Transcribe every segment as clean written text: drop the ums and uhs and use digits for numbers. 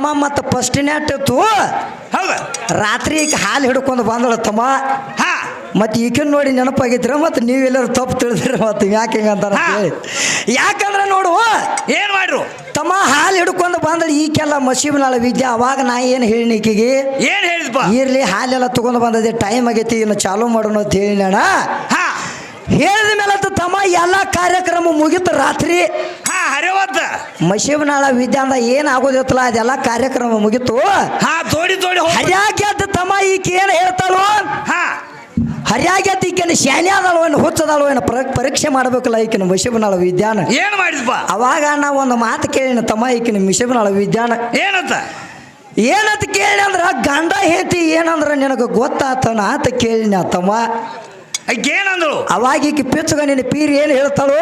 ತಮ್ಮ ಮತ್ತು first net ಇತ್ತು. ಹೌದ ರಾತ್ರಿ ಈಗ ಹಾಲು ಹಿಡ್ಕೊಂಡು ಬಂದಳ ತಮ್ಮ. ಹಾ ಮತ್ತೆ ಈಗಿನ ನೋಡಿ ನೆನಪಾಗಿದ್ರ ಮತ್ತೆ ನೀವೆಲ್ಲರೂ ತಪ್ಪು ತಿಳಿದಿರ ಮತ್ತೆ ಯಾಕೆ ಹಿಂಗಂತಾರ ಯಾಕಂದ್ರೆ ನೋಡು ಏನ್ ಮಾಡ್ರು ತಮ್ಮ ಹಾಲು ಹಿಡ್ಕೊಂಡು ಬಂದ್ರೆ ಈಕೆಲ್ಲ ಮಸೀಬ್ನಾಳ ವಿದ್ಯೆ. ಅವಾಗ ನಾ ಏನು ಹೇಳಿನ ಈಕಿಗೆ ಏನ್ ಹೇಳಿದ್ಪ ಇರ್ಲಿ ಹಾಲೆಲ್ಲ ತಗೊಂಡು ಬಂದದೆ ಟೈಮ್ ಆಗೈತಿ ಇನ್ನು ಚಾಲೂ ಮಾಡೋಣ ಅಂತ ಹೇಳಿನ. ಹಾ ಹೇಳಿದ ಮೇಲೆ ತಮ್ಮ ಎಲ್ಲ ಕಾರ್ಯಕ್ರಮ ಮುಗಿತು ರಾತ್ರಿ. ಹಾ ಹರಿವತ್ತ ಮಸೀಬ್ನಾಳ ವಿದ್ಯೆ ಅಂದ ಏನ್ ಆಗೋದಿತ್ತಲ್ಲ ಅದೆಲ್ಲ ಕಾರ್ಯಕ್ರಮ ಮುಗಿತು. ಹಾ ತೋಡಿ ಹರ್ಯಾಗ್ಯದ ತಮ್ಮ ಈಕೆ ಏನು ಹೇಳ್ತಾಳು ಹಾ ಹರ್ಯಾಗ್ಯದ ಈಕೆನ ಶಾನೆ ಅದಳು ಏನು ಹುಚ್ಚದಳು ಏನು ಪರೀಕ್ಷೆ ಮಾಡ್ಬೇಕಲ್ಲ ಈಕಿನ ಮಸೀಬ್ನಾಳ ವಿದ್ಯಾನ. ಏನ್ ಮಾಡಿದ್ಪ ಅವಾಗ ನಾ ಒಂದು ಮಾತು ಕೇಳಿನ ತಮ್ಮ ಈಕಿನ ಮಸೀಬ್ನಾಳ ವಿದ್ಯಾನ. ಏನಂತ ಕೇಳಿ ಅಂದ್ರ ಗಂಡ ಹೇತಿ ಏನಂದ್ರ ನಿನಗೆ ಗೊತ್ತಾತನ ಅಂತ ಕೇಳಿನ ತಮ್ಮ. ಏನಂದ್ರು ಅವಾಗ ಈಕಿ ಪಿಚ್ಚಗ ನಿನ್ನ ಪೀರಿ ಏನು ಹೇಳ್ತಾಳು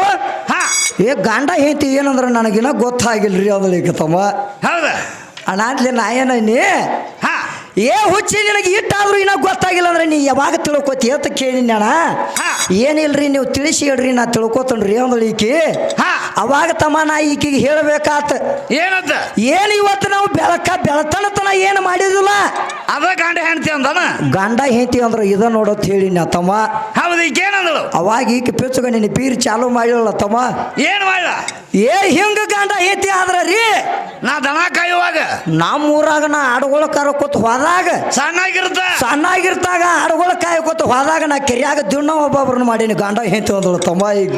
ಹಾ ಏ ಗಂಡ ಹೇತಿ ಏನಂದ್ರ ನನಗಿನ ಗೊತ್ತಾಗಿಲ್ರಿ ಅದಕ್ಕೆ ತಮ್ಮ. ಹೌದ ಅಣ್ಣಾದ್ಲಿ ನಾ ಏನಿ ಹಾ ಏ ಹುಚ್ಚಿ ನಿನಗೆ ಇಟ್ಟಾದ್ರೂ ಇನ್ನ ಗೊತ್ತಾಗಿಲ್ಲ ಅಂದ್ರೆ ನೀ ಯಾವಾಗ ತಿಳ್ಕೊತಿ ಅಂತ ಕೇಳಿನ ಅಣ್ಣ. ಏನಿಲ್ರಿ ನೀವು ತಿಳಿಸಿ ಹೇಳ್ರಿ ನಾ ತಿಳ್ಕೊತನ್ರಿ ಅಂದಳು ಈಕಿ. ಅವಾಗ ತಮ್ಮ ನಾ ಈಕಿಗೆ ಹೇಳಬೇಕಾತ ಏನಂತ ಏನು ಇವತ್ತು ನಾವು ಬೆಳತನತನ ಏನು ಮಾಡಿದಿಲ್ಲ ಅದ ಗಂಡ ಹೆಂಡತಿ ಅಂದನ ಗಂಡ ಹೆಂಡತಿ ಅಂದ್ರೆ ಇದ ನೋಡತ್ ಹೇಳಿನ ತಮ್ಮ. ಹೌದು ಈಗೇನಂದಳು ಅವಾಗ ಈಕೆ ಪಿಚ್ಚಗ ನಿನ್ನ ಪೀರ್ ಚಾಲು ಮಾಡಿಲ್ಲ ತಮ್ಮ. ಏನ್ ಮಾಡ ಏ ಹಿಂಗ ಗಂಡ ಹೆಂಡತಿ ಆದ್ರ ರೀ ನಾ ದನ ಕಾಯುವಾಗ ನಮ್ಮೂರಾಗ ನಾ ಆಡುಗಳ ಕರಕೋತ ಹೋದಾಗ ಸಣ್ಣಾಗಿರ್ತಾಗ ಆಡುಗಳ ಕಾಯಕೋತ ಹೋದಾಗ ನಾ ಕೆರಿಯಾಗ ದಿನ ಒಬ್ಬೊಬ್ರನ್ನ ಮಾಡೀನಿ ಗಂಡ ಹೆಂಡತಿ ಅಂದಳು ತಮ್ಮ. ಈಗ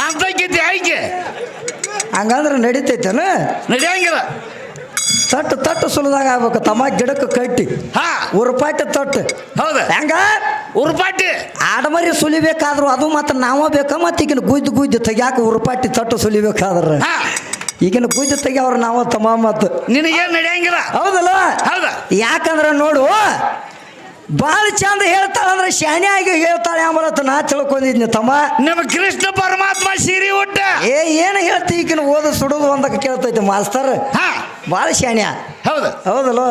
ಅಂತಕ್ಕಿದ್ದೆ ಆಯ್ಕೆ ಹಂಗಂದ್ರೆ ನಡೀತೈತೇನ ನಡೆಯಂಗಿಲ್ಲ. ತಟ್ಟು ಸುಲದಾಗ ಆಗ್ಬೇಕು ತಮ್ಮ ಗಿಡಕ್ಕೆ ಕಟ್ಟಿ ಉರುಪಾಟಿ ತಟ್ಟು. ಹೌದ ಹೆಂಗ ಉರುಪಾಟಿ ಆಡಮರಿ ಸುಲಿಬೇಕಾದ್ರು ಅದು ಮಾತ್ರ ನಾವ ಬೇಕ ಮತ್ತೆ ಈಗಿನ ಗುದ್ದು ತೆಗ್ಯಾಕ ಉರುಪಾಟಿ ತಟ್ಟು ಸುಲಿಬೇಕಾದ್ರ ಈಗಿನ ಗುದ್ದು ತೆಗ್ಯಾವ್ರ ನಾವ ತಮ್ಮ ಮತ್ ನಿನಗೇನ್ ನಡೆಯಂಗಿಲ್ಲ. ಹೌದಲ್ಲ ಹೌದ ಯಾಕಂದ್ರ ನೋಡು ಬಾಳ ಚಂದ ಹೇಳ್ತಾಳಂದ್ರೆ ಶಾಣೆ ಆಗಿ ಹೇಳ್ತಾಳೆ ಅಂಬಲತ್ತ ನಾ ತಿಳ್ಕೊಂಡಿದ್ನಿ ತಮ್ಮ. ನಿಮ್ಮ ಕೃಷ್ಣ ಪರಮಾತ್ಮ ಸೀರಿ ಉಟ್ಟ ಏನು ಹೇಳ್ತಿ ಈಗಿನ ಓದು ಸುಡುದು ಒಂದಕ್ಕೆ ಕೇಳ್ತೈತಿ ಮಾಸ್ತರ್ ಬಾಳ ಶಾಣ್ಯ. ಹೌದು ಹೌದಲ್ಲ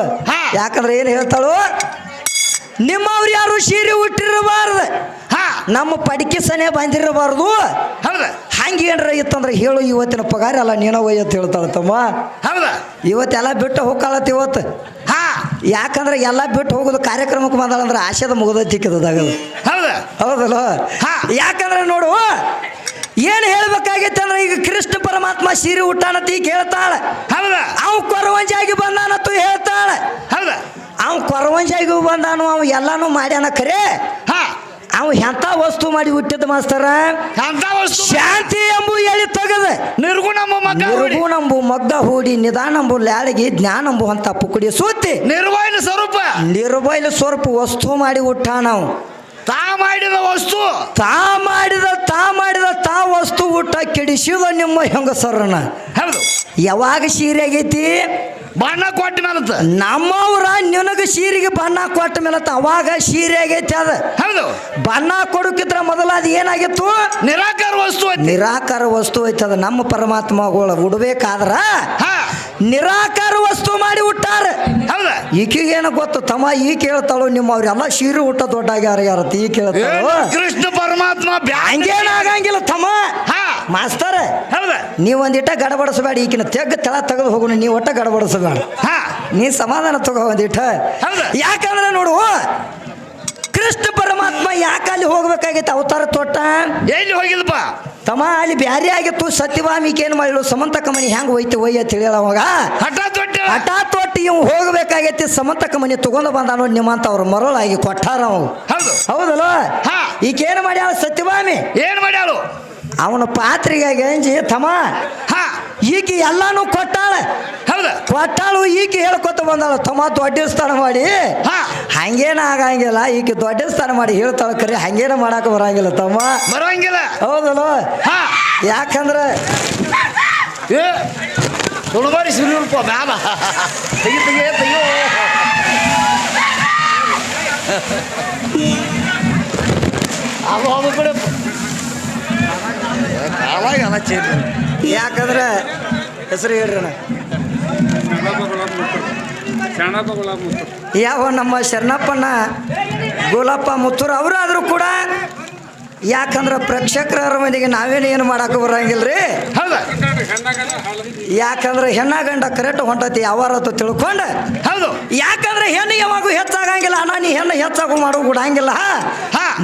ಯಾಕಂದ್ರೆ ಏನು ಹೇಳ್ತಾಳು ನಿಮ್ಮವ್ರು ಯಾರು ಸೀರೆ ಉಟ್ಟಿರಬಾರ್ದು ನಮ್ಮ ಪಡಿಕೆ ಸನೆ ಬಂದಿರಬಾರ್ದು. ಹೌದ ಹಂಗೇನ್ರ ಇತ್ತಂದ್ರೆ ಹೇಳು ಇವತ್ತಿನ ಪಗಾರ ಅಲ್ಲ ನೀನ ಒಯ್ಯತ್ ಹೇಳ್ತಾಳ ತಮ್ಮ. ಹೌದ ಇವತ್ತೆಲ್ಲ ಬಿಟ್ಟು ಹೋಗ್ಕಾಳತ್ ಇವತ್ತು. ಯಾಕಂದ್ರೆ ಎಲ್ಲ ಬಿಟ್ಟು ಹೋಗೋದು ಕಾರ್ಯಕ್ರಮಕ್ಕೆ ಬಂದಾಳಂದ್ರೆ ಆಶೆದ ಮುಗಿದೋದಾಗದು. ಹೌದಲ್ಲ ಯಾಕಂದ್ರೆ ನೋಡು ಏನು ಹೇಳ್ಬೇಕಾಗೈತೆ ಅಂದ್ರೆ ಈಗ ಕೃಷ್ಣ ಪರಮಾತ್ಮ ಸೀರೆ ಉಟ್ಟಾನತ್ ಈಗ ಹೇಳ್ತಾಳ. ಹೌದ ಅವ್ ಕೊರವಂಜಾಗಿ ಬಂದಾನತ್ತು ಹೇಳ್ತಾಳ. ಹೌದ ಅವ್ ಕೊರವಂಜಾಗಿ ಬಂದಾನು ಅವ್ ಎಲ್ಲಾನು ಮಾಡ್ಯಾನ ಖರೆ ಅವ್ ಎಂತ ವಸ್ತು ಮಾಡಿ ಹುಟ್ಟಿದ ಮಾಸ್ತರ ಶಾಂತಿ ಎಂಬು ಎಳಿ ತಗದ ನಿರ್ಗುಣಂಬು ಮಗ್ಗ ಹೂಡಿ ನಿಧಾನಂಬು ಲ್ಯಾಳಗಿ ಜ್ಞಾನಂಬು ಅಂತ ಪುಕುಡಿ ಸೂತಿ ನಿರ್ಬೈಲ ಸ್ವರೂಪ ವಸ್ತು ಮಾಡಿ ಹುಟ್ಟ ನಾವು ತಾ ಮಾಡಿದ ವಸ್ತು ಊಟ ಕೆಡಿಸಿದ ನಿಮ್ಮ ಹೆಂಗಸರನ. ಹೌದು ಯಾವಾಗ ಸೀರೆ ಆಗೈತಿ ಬಣ್ಣ ಕೊಟ್ಟ ಮೇಲತ್ತ ನಮ್ಮವ್ರ ನಿನಗ ಸೀರೆಗೆ ಬಣ್ಣ ಕೊಟ್ಟ ಮೇಲತ್ತ ಅವಾಗ ಸೀರೆ ಆಗೈತಿ. ಅದ ಹೌದು ಬಣ್ಣ ಕೊಡಕಿದ್ರ ಮೊದಲ ಅದು ಏನಾಗಿತ್ತು ನಿರಾಕಾರ ವಸ್ತು ಐತದ. ನಮ್ಮ ಪರಮಾತ್ಮಗಳು ಉಡ್ಬೇಕಾದ್ರ ನಿರಾಕಾರ ವಸ್ತು ಮಾಡಿ ಹುಟ್ಟಾರ. ಹೌದ ಈಕಿಗೇನ ಗೊತ್ತು ತಮ್ಮ ಈ ಕೇಳ್ತಾಳು ನಿಮ್ಮವ್ರೆಲ್ಲ ಸೀರೆ ಊಟ ದೊಡ್ಡಾಗ್ಯಾರ ಯಾರತ್ತ ಈ ಕೇಳ್ತಾಳು ಕೃಷ್ಣ ಪರಮಾತ್ಮ ಹಂಗೇನಾಗಂಗಿಲ್ಲ ತಮ್ಮ ಮಾಸ್ತರ. ಹೌದ ನೀವ್ ಒಂದಿಟ್ಟ ಗಡಬಡಿಸಬೇಡ ಈಕಿನ ತೆಳ ತೆಗೆದು ಹೋಗೋಣ ನೀವ್ ಒಟ್ಟ ಗಡಬಡಿಸಬೇಡ ನೀ ಸಮಾಧಾನ ತಗೋ ಒಂದಿಟ್ಟ. ಯಾಕಂದ್ರೆ ನೋಡು ಕೃಷ್ಣ ಪರಮಾತ್ಮ ಯಾಕೆ ಅಲ್ಲಿ ಹೋಗ್ಬೇಕಾಗೈತೆ ಅವತಾರ ತೋಟ ಎಲ್ಲಿ ಹೋಗಿಲ್ಲಪ್ಪ ತಮ್ಮ ಅಲ್ಲಿ ಬ್ಯಾರೆ ಆಗಿತ್ತು. ಸತ್ಯಭಾಮಿಕೆ ಏನು ಮಾಡಿಳು ಸಮಂತಕ ಮನಿ ಹೆಂಗ್ ಹೋಯ್ತು ಒಯ್ಯ ತಿಳಿಯಲ್ಲ ಅವಾಗ ಹಠಾತ್ ತೊಟ್ಟಿ ಇವ್ ಹೋಗ್ಬೇಕಾಗೈತಿ. ಸಮಂತಕ ಮನಿ ತಗೊಂಡು ಬಂದಾನೋ ನಿಮ್ಮಂತ ಅವ್ರ ಮರಳಾಗಿ ಕೊಟ್ಟಾರ ಅವ್. ಹೌದಲ್ಲ ಈಕೇನು ಮಾಡ್ಯಾಳ ಸತ್ಯಭಾಮಿ ಏನ್ ಮಾಡ್ಯಾಳು ಅವನ ಪಾತ್ರೆಗೆ ಗಂಜಿ ತಮ್ಮ ಈಕಿ ಎಲ್ಲಾನು ಕೊಟ್ಟಾಳೆ. ಹೌದಾ ಕೊಟ್ಟಾಳು ಈಕಿ ಹೇಳ್ಕೊತ ಬಂದಾಳು ತಮ್ಮ ದೊಡ್ಡ ಸ್ಥಾನ ಮಾಡಿ ಹಂಗೇನ ಆಗಂಗಿಲ್ಲ. ಈಕಿ ದೊಡ್ಡ ಸ್ಥಾನ ಮಾಡಿ ಹೇಳ್ತಾಳ ಕರೆ ಹಂಗೇನ ಮಾಡಾಕ ಬರಂಗಿಲ್ಲ ತಮ್ಮ ಬರಂಗಿಲ್ಲ. ಹೌದಲ್ಲ ಯಾಕಂದ್ರೆ ತುಳುಬಾರಿ ಸುರಿಯಲ್ಪ ಬ್ಯಾಬ ತೆಗಿಯೋ ಅದು ಕಡೆ ಯಾಕಂದ್ರೆ ಹೆಸರು ಹೇಳ್ರಿ ಯಾವ ನಮ್ಮ ಶರಣಪ್ಪನ ಗೋಲಪ್ಪ ಮುತ್ತೂರು ಅವರು ಆದರೂ ಕೂಡ ಯಾಕಂದ್ರೆ ಪ್ರೇಕ್ಷಕರ ಮಂದಿಗೆ ನಾವೇನು ಏನು ಮಾಡಕ್ಕೆ ಬರಂಗಿಲ್ರಿ. ಹೌದಾ? ಯಾಕಂದ್ರೆ ಹೆಣ್ಣ ಗಂಡ ಕರೆಕ್ಟ್ ಹೊಂಟತಿ ಯಾವಾರತ್ತು ತಿಳ್ಕೊಂಡು. ಹೌದು. ಯಾಕಂದ್ರೆ ಹೆಣ್ಣು ಯಾವಾಗೂ ಹೆಚ್ಚಾಗಂಗಿಲ್ಲ. ಅಣ್ಣ ನೀ ಹೆಣ್ಣು ಹೆಚ್ಚಾಗು ಮಾಡೋ ಬಿಡಂಗಿಲ್ಲ.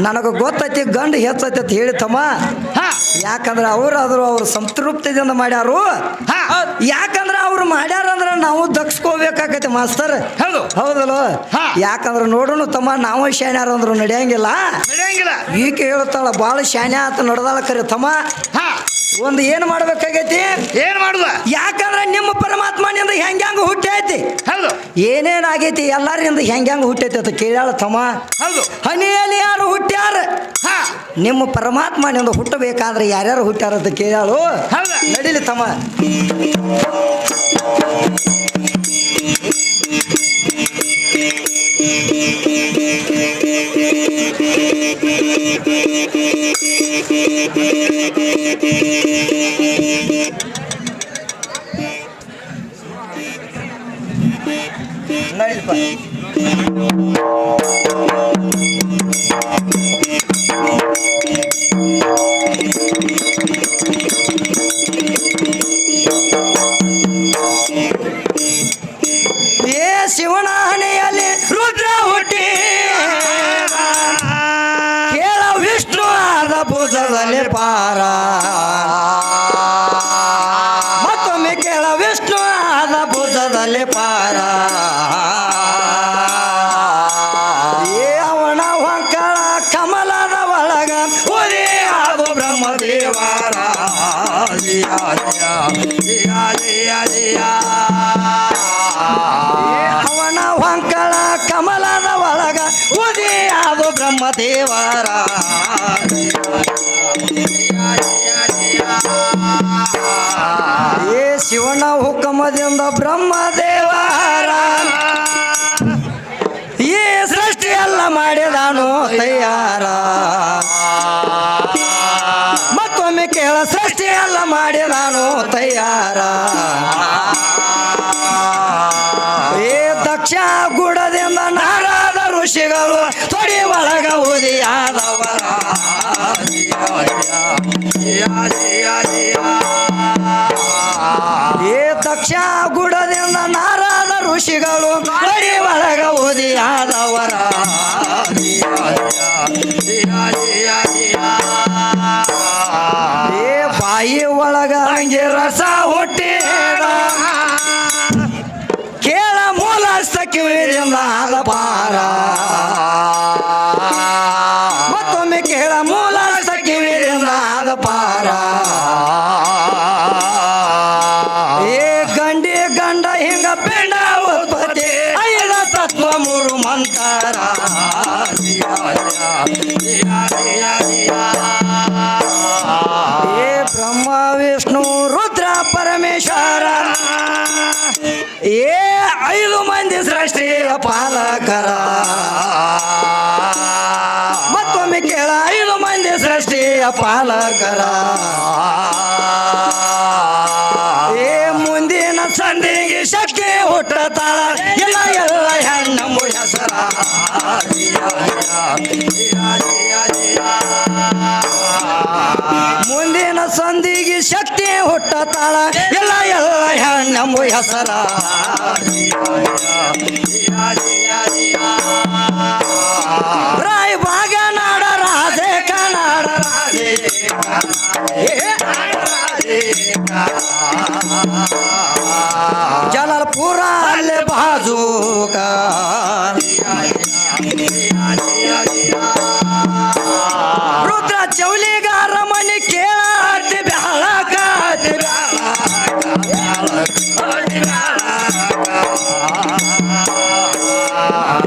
ನನಗೆ ಗೊತ್ತೈತಿ ಗಂಡು ಹೆಚ್ಚೈತಿ ಅಂತ ಹೇಳಿತಮ್ಮ. ಯಾಕಂದ್ರೆ ಅವರಾದ್ರು ಅವ್ರು ಸಂತೃಪ್ತಿದಿಂದ ಮಾಡ್ಯಾರು. ಯಾಕಂದ್ರೆ ಅವ್ರು ಮಾಡ್ಯಾರ ಅಂದ್ರೆ ನಾವು ದಕ್ಸ್ಕೋಬೇಕಾಗತ್ತೆ ಮಾಸ್ತರ್. ಹೌದು ಹೌದಲ್ಲ? ಯಾಕಂದ್ರೆ ನೋಡೋಣ ತಮ್ಮ, ನಾವು ಶಾನ್ಯಾರ ಅಂದ್ರು ನಡೆಯಂಗಿಲ್ಲ. ಈಕೆ ಹೇಳ್ತಾಳ ಬಾಳ ಶಾನ್ಯ ಅಂತ ನಡೆದಾಳ ಕರೆ ತಮ್ಮ. ಒಂದು ಏನು ಮಾಡ್ಬೇಕಾಗೈತಿ? ಏನ್ ಮಾಡುದ? ಯಾಕಂದ್ರೆ ನಿಮ್ಮ ಪರಮಾತ್ಮನಿಂದ ಹೆಂಗ್ಯಾಂಗ ಹುಟ್ಟೈತಿ. ಹೌದು. ಏನೇನಾಗೈತಿ ಎಲ್ಲರಿಂದ ಹೆಂಗ್ಯಾಂಗ ಹುಟ್ಟೈತಿ ಅಂತ ಕೇಳ್ಯಾಳ ತಮ್ಮ. ಹೌದು. ಹನಿಯಲ್ಲಿ ಯಾರು ಹುಟ್ಟ್ಯಾರ? ನಿಮ್ಮ ಪರಮಾತ್ಮನಿಂದ ಹುಟ್ಟಬೇಕಾದ್ರೆ ಯಾರ್ಯಾರು ಹುಟ್ಟ್ಯಾರ ಅಂತ ಕೇಳ್ಯಾಳು. ನಡೀಲಿ ತಮ್ಮ. ನಡೀಲಿಪ್ಪ. ಶಿವನ ಹಣೆಯಲ್ಲಿ ರುದ್ರ ಹುಟ್ಟಿ ಕೇಳ ವಿಷ್ಣು ಆದ ಭುಜದಲ್ಲಿ ಪಾರ. ಮತ್ತೊಮ್ಮೆ ಕೇಳ ವಿಷ್ಣು ಆದ ಭುಜದಲ್ಲಿ ಪಾರ. ಅವನ ಹೊಕ್ಕಳ ಕಮಲದ ಒಳಗ ಉರಿ ಅದು ಬ್ರಹ್ಮದೇವರ. ಅವನ ಹೊಂಕಳ ಕಮಲದ ಒಳಗ ಉದಿ ಅದು ಬ್ರಹ್ಮದೇವರ. ಶಿವನ ಹುಕಮದಿಂದ ಬ್ರಹ್ಮದೇವರ ಈ ಸೃಷ್ಟಿಯೆಲ್ಲ ಮಾಡಿದಾನು ತಯಾರ. ಮತ್ತೊಮ್ಮೆ ಕೇಳ ಸೃಷ್ಟಿಯೆಲ್ಲ ಮಾಡಿದಾನು ತಯಾರ. ದಕ್ಷ ಗುಡದಿಂದ ನಾರದ ಋಷಿಗಳು ತೊಡಿ ಒಳಗ ಉದಿಯಾದವರ. ದಕ್ಷ ಗುಡದಿಂದ ನಾರದ ಋಷಿಗಳು ತೊಡಿ ಒಳಗ ಉದಿಯಾದವರ. ಬಾಯಿ ಒಳಗ ಹಂಗೆ ರಸ ಹುಟ್ಟಿದ ಕೇಳ ಮೂಲ ಕಿವಿಯಿಂದ ಆದ ಪಾರ. ಮತ್ತೊಮ್ಮೆ ಕೇಳ ಮೂಲ ಕಿವಿಯಿಂದ ಆದ ಪಾರ. ಗಂಡಿ ಗಂಡ ಹಿಂಗ ಪಿಂಡ ಉತ್ಪತ್ತಿ ಐದ ತತ್ವ ಮೂರು ಮಂತರ. ಬ್ರಹ್ಮ ವಿಷ್ಣು ರುದ್ರ ಪರಮೇಶ್ವರ ಐದು ಮಂದಿ ಸೃಷ್ಟಿಯ ಪಾಲಕರ. ಮತ್ತೊಮ್ಮೆ ಕೇಳ ಐದು ಮಂದಿ ಸೃಷ್ಟಿಯ ಪಾಲಕರ. ಮುಂದಿನ ಸಂಧಿಗೆ ಶಕ್ತಿ ಹುಟ್ಟತಾಳ ಎಲ್ಲ ಎಲ್ಲ ಹೆಣ್ಣಮ್ಮ ಹೆಸರ. ಮುಂದಿನ ಸಂಧಿಗೆ ಶಕ್ತಿ ಹುಟ್ಟತಾಳ ಎಲ್ಲ ಎಲ್ಲ ಹೆಣ್ಣಮ್ಮ ಹೆಸರ. ರಾಯ ಭಾಗ ನಾಡ ರಾಧೆ ಕನ್ನಡ ಜಲಲ್ಪುರ ಅಲ್ಲೇ ಬಾಜೂಕ. ರುದ್ರ ಚೌಲಿಗಾರ ಮನೆ ಕೇಳಾತಿ ಬ್ಯಾಳಕ.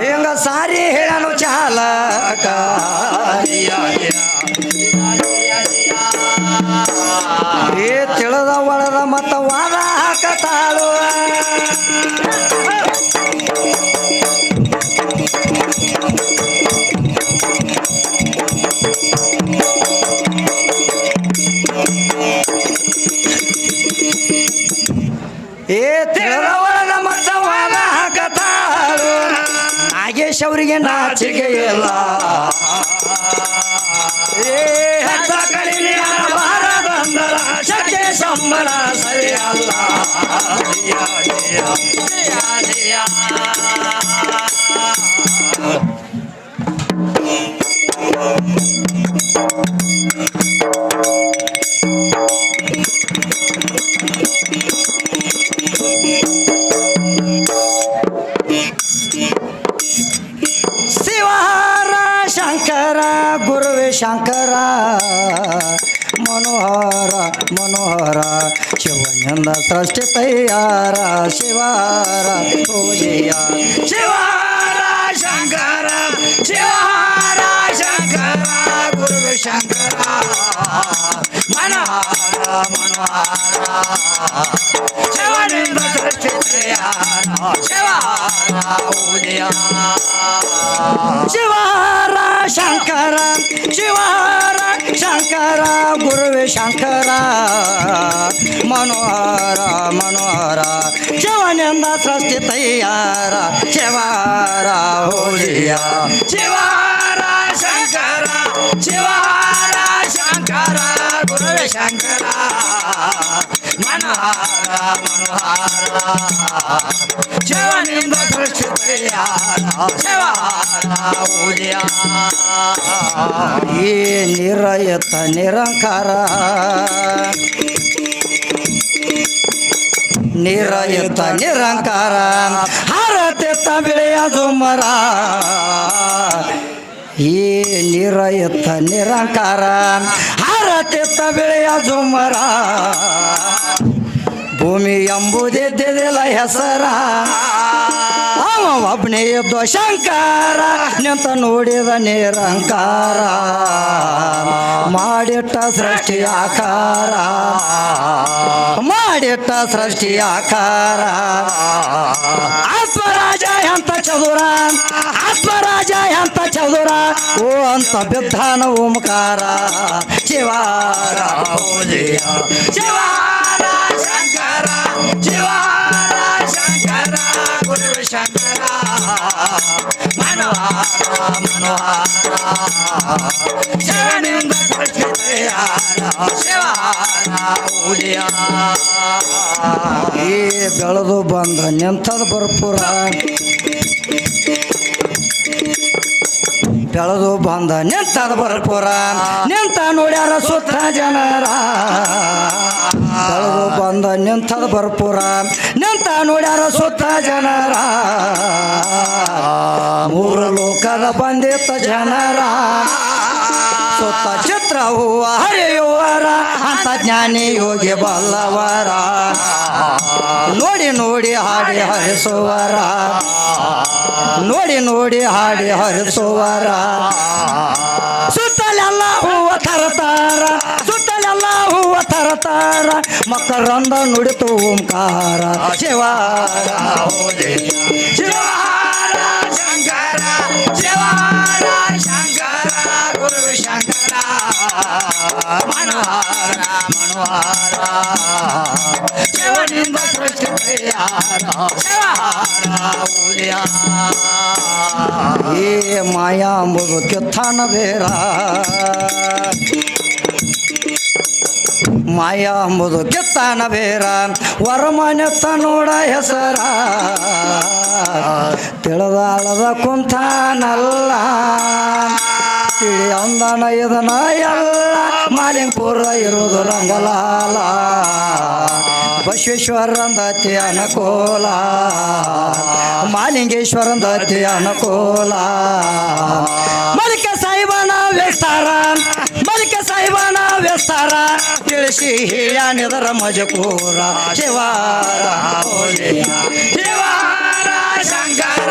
ಹಿಂಗ ಸಾರಿ ಹೇಳನು ಚಾಲಕ. ತಿಳಿದ ಒಳದ ಮತ್ತ ವಾದ ಹಾಕತಾಳು. ತಿಳಿದ ಒಳದ ಮತ್ತ ವಾದ ಹಾಕತಾಳು. ನಾಗೇಶ್ ಅವರಿಗೆ ನಾಚಿಕೆ ಇಲ್ಲ. ನಂಬಲ ಸರಿ ಅಲ್ಲ ಜಯ ಜಯ ಜಯ ಜಯ ಶಿವಹಾರ ಶಂಕರ ಗುರುವೇ ಶಂಕರ ಮನೋಹರ ಮನೋಹರ ಶಿವನಿಂದ ಸೃಷ್ಟಿ ತಯಾರ ಶಿವಾರ ಪೂಜೆಯ ಶಿವಹಾರ ಶಂಕರ ಶಿವಹಾರ ಶಂಕರ ಗುರುವೇ ಶಂಕರ ಮನೋಹರ ಮನೋಹರ ಶಿವನಿಂದ ಸೃಷ್ಟಿ ತಯಾರ ಶಿವಾರ ಪೂಜೆಯ ಶಿವಹಾರ ಶಂಕರ ಶಿವಹಾರ ಶಂಕರ ಗುರುವೇ ಶಂಕರ ಮನೋಹರ ಮನೋಹರ ಶಿವನಿಂದ ಸೃಷ್ಟಿ ತಯಾರ ಶಿವಾರ ಹೋಳಿಯ ಶಿವಹಾರ ಶಂಕರ ಶಿವಹಾರ ಶಂಕರ ಗುರುವೇ ಶಂಕರ ಮನೋಹರ ಮನೋಹರ ಶಿವನಿಂದ ಸೃಷ್ಟಿ ತಯಾರ ಶಿವಾರ ಹೋಳಿಯ ಈ ನಿರಯತ ನಿರಂಕಾರ ನಿರಯತ ನಿರಂಕಾರ ಹಾರತೆತ್ತ ಬೆಳೆಯ ದುಮ್ಮರ ಈ ನಿರಯತ ನಿರಂಕಾರ ಹಾರತೆತ್ತ ಬೆಳೆಯ ದುಮ್ಮರ ಭೂಮಿ ಎಂಬುದಿದ್ದಿಲ್ಲ ಹೆಸರ ಅವ ಒಬ್ಬನೇ ಎದ್ದು ಶಂಕರ ನಿಂತ ನೋಡಿದ ನಿರಂಕಾರ ಮಾಡಿಟ್ಟ ಸೃಷ್ಟಿ ಆಕಾರ ಮಾಡಿಟ್ಟ ಸೃಷ್ಟಿ ಆಕಾರ ಆತ್ಮರಾಜ ಎಂತ ಚದುರ ಆತ್ಮರಾಜ ಎಂತ ಚದುರ ಓ ಅಂತ ಬಿದ್ದಾನ ಓಂಕಾರ ಶಿವಾರ ಹೋಳಿಯ ಶಿವಾರ ಶಂಕರ ಶಿವಾರ ಶಂಕರ ಗುರುವೇ ಶಂಕರ ಮನೋಹರ ಮನೋಹರ ಶಿವನಿಂದ ಸೃಷ್ಟಿ ತಯಾರ ಶಿವಾರ ಹೋಳಿಯ ಈ ಬೆಳೆದು ಬಂದ ನಿಂತದ ಬರ್ಪುರ ಬೆಳೆದು ಬಂದ ನಿಂತದ ಬರ್ಪುರ ನಿಂತ ನೋಡ್ಯಾರ ಸುತ್ತ ಜನರ ಬೆಳೆದು ಬಂದ ನಿಂತದ ಬರ್ಪುರ ನಿಂತ ನೋಡ್ಯಾರ ಸುತ್ತ ಜನರ ಮೂರು ಲೋಕದ ಬಂದಿತ್ತ ಜನರ ಸುತ್ತ ಚಿತ್ರ ಹೂವ ಹರಿಯುವರ ಅಂತ ಜ್ಞಾನಿ ಯೋಗಿ ಬಲ್ಲವರ ನೋಡಿ ನೋಡಿ ಹಾಡಿ ಹರಿಸುವರ ನೋಡಿ ನೋಡಿ ಹಾಡಿ ಹರಿಸುವರ ಸುತ್ತಲೆಲ್ಲ ಹೂವ ತರತಾರ ಸುತ್ತಲೆಲ್ಲ ಹೂವ ತರತಾರ ಮಕರಂದ ನುಡಿತು ಓಂಕಾರ ಶಿವಾರ ಶಿವಾರ ಶಂಕರ ಶಿವಾರ ಶಂಕರ ಗುರುವೇ ಶಂಕರ ಮನೋಹರ ಮನೋಹರ ಶಿವನಿಂದ ಸೃಷ್ಟಿ ತಯಾರ ಶಿವಾರ ಹೋಳಿಯ ಏ ಮಾಯಾ ಎಂಬುದು ಕಿತ್ತಾನ ಬೇರ ಮಾಯಾ ಎಂಬುದು ಕಿತ್ತಾನ ಬೇರ ವರಮನೆತ್ತ ನೋಡ ಹೆಸರ ತಿಳಿದಾಳದ ಕುಂತಾನಲ್ಲ ತಿಳಿ ಅಂದನ ಇದನ ಎಲ್ಲ ಮಾಲಿಂಗಪುರ ಇರುವುದು ರಂಗಲಾಲ ಬಸವೇಶ್ವರಂದತಿ ಅನುಕೂಲ ಮಾಲಿಂಗೇಶ್ವರಂದತಿ ಅನುಕೂಲ ಮಲಿಕ ಸಾಯಿಬನ ವಿಸ್ತಾರ ಮಲಿಕ ಸಾಯಿಬನ ವಿಸ್ತಾರ ತಿಳಿಸಿ ಹೇಳ್ಯಾನಿದರ ಮಜಕೂರ ಶಿವಾರ ಹೋಳಿಯ ಶಿವಾರ ಶಂಕರ